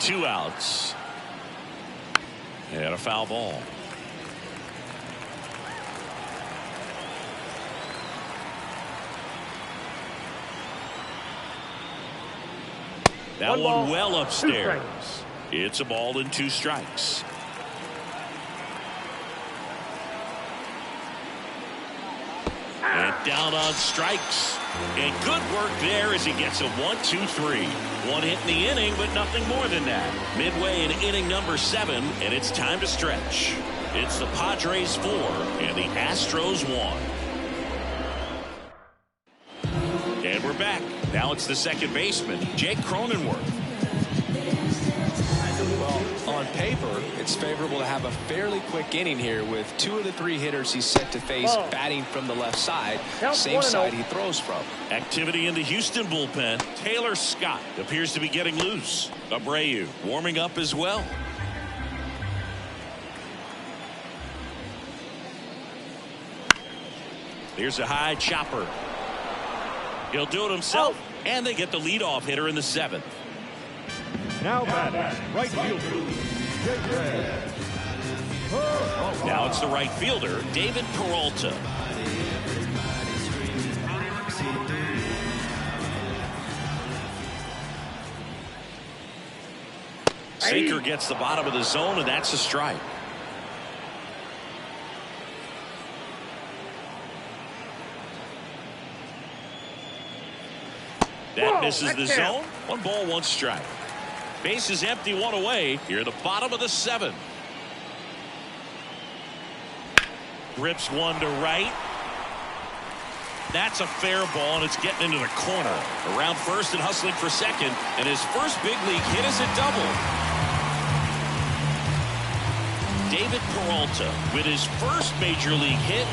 Two outs. And a foul ball. That one well upstairs. It's a ball and 2 strikes. And Down on strikes. And good work there as he gets a 1-2-3. One hit in the inning, but nothing more than that. Midway in inning number 7, and it's time to stretch. It's the Padres 4 and the Astros 1. And we're back. Now it's the second baseman, Jake Cronenworth. Well, on paper, it's favorable to have a fairly quick inning here with 2 of the 3 hitters he's set to face batting from the left side, same side he throws from. Activity in the Houston bullpen. Taylor Scott appears to be getting loose. Abreu warming up as well. Here's a high chopper. He'll do it himself, and they get the leadoff hitter in the 7th. Now batting, right fielder, Now it's the right fielder, David Peralta. Sinker gets the bottom of the zone, and that's a strike. That misses the zone. 1 ball, 1 strike. Base is empty, 1 away. Here at the bottom of the 7th. Grips 1 to right. That's a fair ball, and it's getting into the corner. Around first and hustling for second, and his first big league hit is a double. David Peralta with his first major league hit,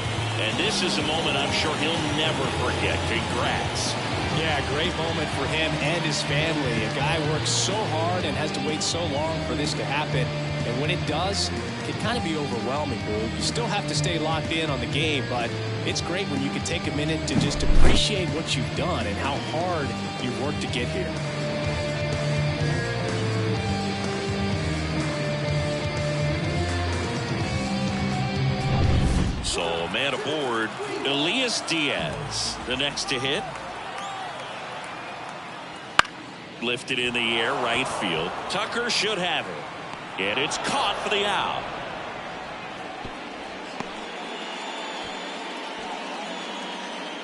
and this is a moment I'm sure he'll never forget. Congrats. Yeah, great moment for him and his family. A guy works so hard and has to wait so long for this to happen. And when it does, it can kind of be overwhelming, Boog. You still have to stay locked in on the game, but it's great when you can take a minute to just appreciate what you've done and how hard you've worked to get here. So, man aboard, Elias Diaz, the next to hit. Lifted in the air, right field. Tucker should have it. And it's caught for the out.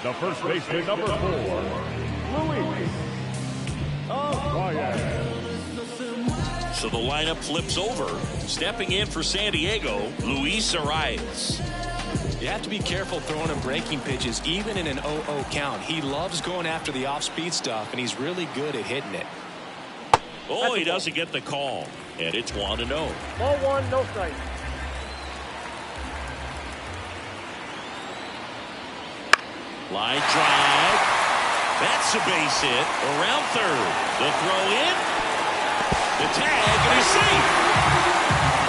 the first baseman, number 4, Luis. So the lineup flips over. Stepping in for San Diego, Luis Arias. You have to be careful throwing him breaking pitches, even in an 0-0 count. He loves going after the off-speed stuff, and he's really good at hitting it. Oh, he doesn't get the call. And it's 1-0. Ball 1, no strike. Line drive. That's a base hit. Around third. The throw in. The tag, and he's safe.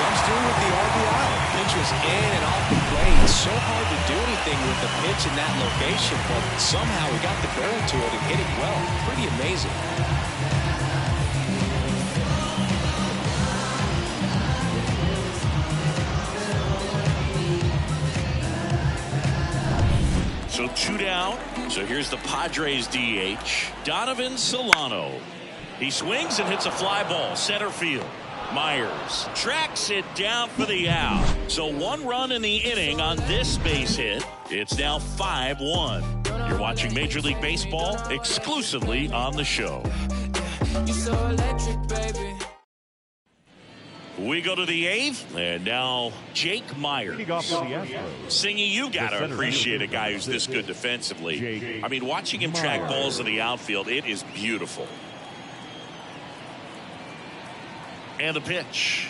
Comes through with the RBI. Pitch was in and off the plate. It's so hard to do anything with the pitch in that location, but somehow he got the barrel to it and hit it well. Pretty amazing. So 2 down. So here's the Padres DH, Donovan Solano. He swings and hits a fly ball center field. Myers tracks it down for the out. So 1 run in the inning on this base hit. It's now 5-1. You're watching Major League Baseball exclusively on the show. You're so electric, baby. We go to the 8th, and now Jake Myers. Leading off for the Astros. Singy, you got to appreciate a guy who's this good defensively. I mean, watching him track balls in the outfield, it is beautiful. And the pitch.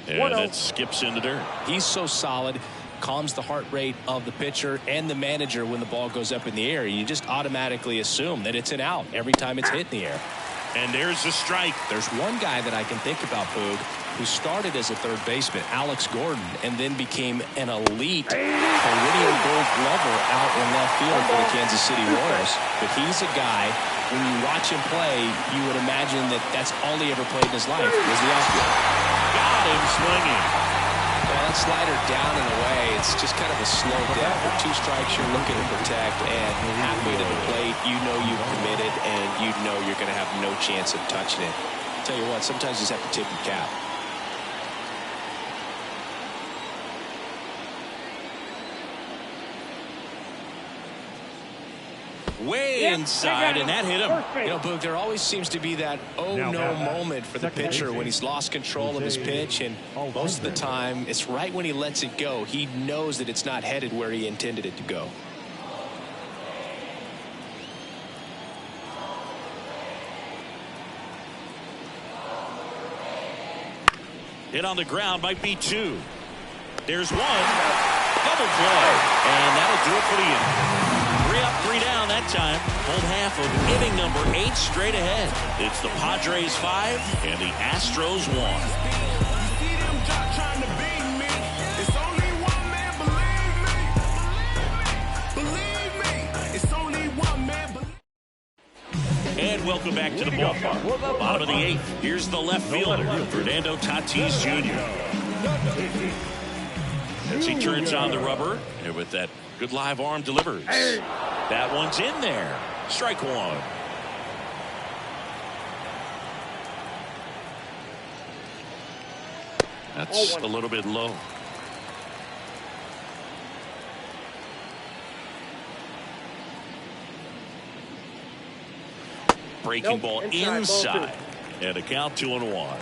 And it skips into dirt. He's so solid, calms the heart rate of the pitcher and the manager when the ball goes up in the air. You just automatically assume that it's an out every time it's hit in the air. And there's the strike. There's one guy that I can think about, Boog, who started as a third baseman, Alex Gordon, and then became an elite perennial Gold Glover out in left field for the Kansas City Royals. But he's a guy, when you watch him play, you would imagine that that's all he ever played in his life was the outfield. Got him swinging. Well, that slider down and away, it's just kind of a slow down. For 2 strikes, you're looking to protect, and halfway to the plate, you know you've committed, and you know you're going to have no chance of touching it. Tell you what, sometimes you just have to tip your cap. way inside, and that hit him. You know, Boog, there always seems to be that no moment for the pitcher when he's lost control of his pitch, and most of the time it's right when he lets it go. He knows that it's not headed where he intended it to go. Hit on the ground, might be 2. There's 1. Double play, and that'll do it for the inning. 3 up, 3 down that time. Full half of inning number 8 straight ahead. It's the Padres 5 and the Astros 1. And welcome back to the ballpark. Bottom of the 8th. Here's the left fielder, Fernando Tatis Jr. As he turns on the rubber, and with that good live arm delivers. That one's in there. Strike 1. That's a little bit low. Breaking ball inside. And a count 2-1.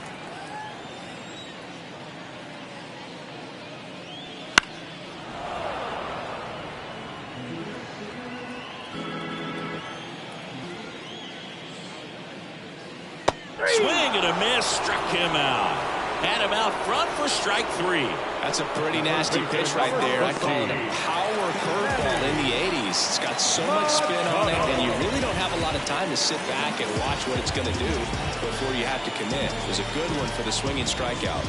Swing and a miss. Struck him out. Had him out front for strike 3. That's a pretty nasty pitch right there. I call it a power curveball in the 80s. It's got so much spin on it, and you really don't have a lot of time to sit back and watch what it's going to do before you have to commit. It was a good one for the swinging strikeout.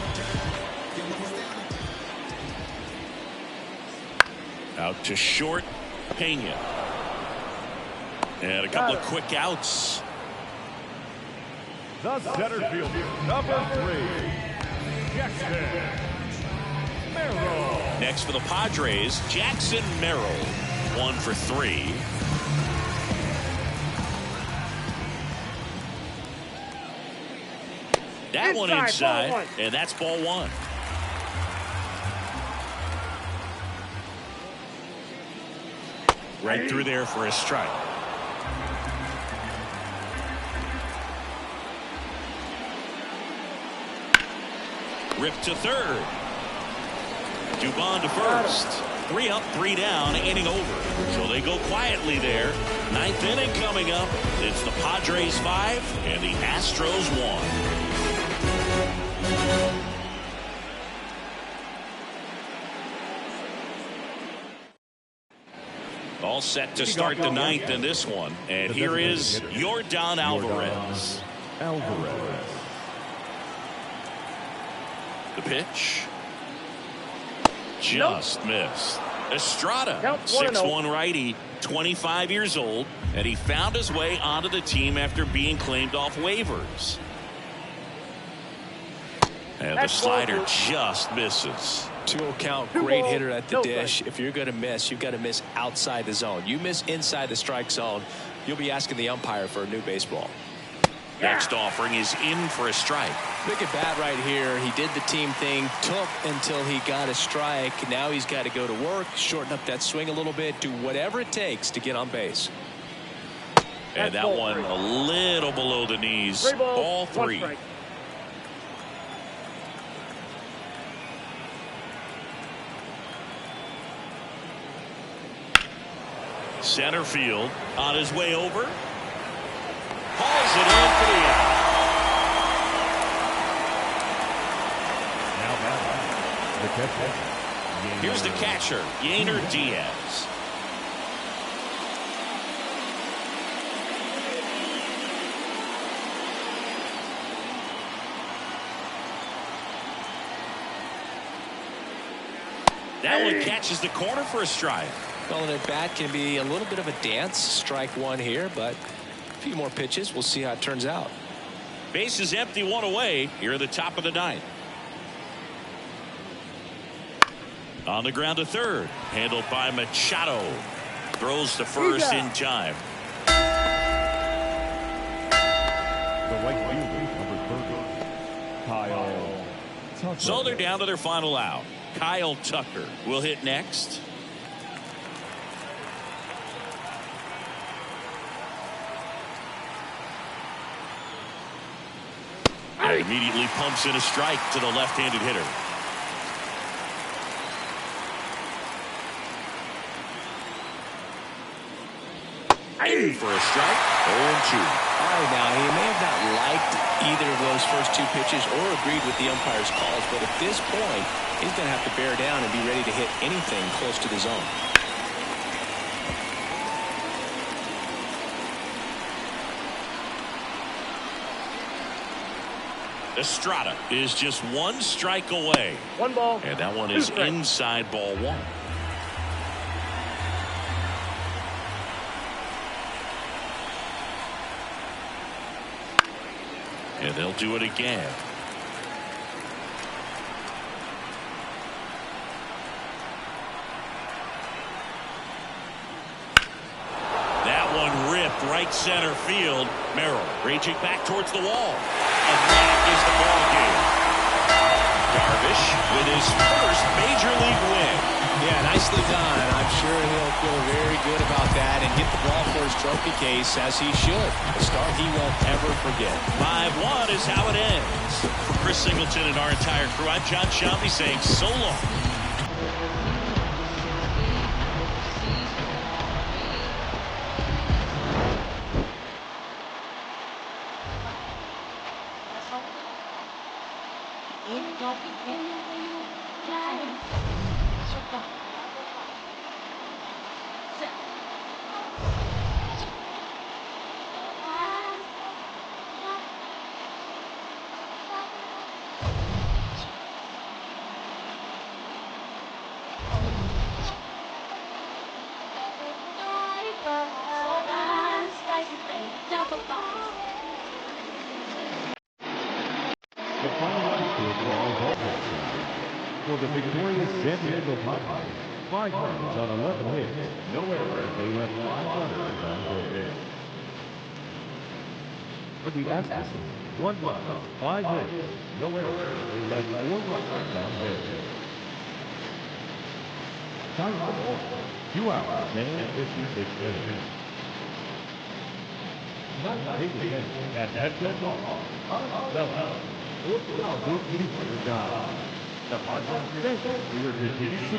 Out to short, Pena. And a couple of quick outs. The center fielder, number 3, Jackson Merrill. Next for the Padres, Jackson Merrill. 1 for 3. That one inside, and that's ball 1. Right through there for a strike. Ripped to third. Dubon to first. 3 up, 3 down, inning over. So they go quietly there. 9th inning coming up. It's the Padres 5 and the Astros 1. All set to start the 9th in this one. And here is Yordan Alvarez. The pitch. Just missed. Estrada, 6'1" righty, 25 years old, and he found his way onto the team after being claimed off waivers. And the slider just misses. 2-0 count, great hitter at the dish. If you're going to miss, you've got to miss outside the zone. You miss inside the strike zone, you'll be asking the umpire for a new baseball. Next offering is in for a strike. Look at bat right here. He did the team thing, took until he got a strike. Now he's got to go to work, shorten up that swing a little bit, do whatever it takes to get on base. And that one a little below the knees. Ball 3. Center field on his way over. Hauls it in for the out. Here's the catcher, Yainer Diaz. That one catches the corner for a strike. Well, an at bat can be a little bit of a dance. Strike 1 here, but a few more pitches. We'll see how it turns out. Base is empty, 1 away here at the top of the 9th. On the ground to third, handled by Machado. Throws to first in time. The right fielder, number 30, Kyle Tucker. So they're down to their final out. Kyle Tucker will hit next. That immediately pumps in a strike to the left-handed hitter. In for a strike. 0-2. All right, now, he may have not liked either of those first two pitches or agreed with the umpire's calls, but at this point, he's going to have to bear down and be ready to hit anything close to the zone. Estrada is just one strike away. 1 ball. And that one is inside ball 1. And they'll do it again. That one ripped right center field. Merrill raging back towards the wall. And that is the ball game. Darvish with his first major league win. Yeah, nicely done. I'm sure he'll feel very good about that and get the ball for his trophy case, as he should. A start he won't ever forget. 5-1 is how it ends. For Chris Singleton and our entire crew, I'm John Shambi saying so long. The final pitch for the victorious San Diego Padres. 5 runs on 11 hits, no errors. They left 5 runners on base. For the Astros, 1 run, 5 hits, no errors. They left 4 runners on base. Time ball, 2 hours and 56 minutes. Not taking it at that ball. The Padres, we are continuing to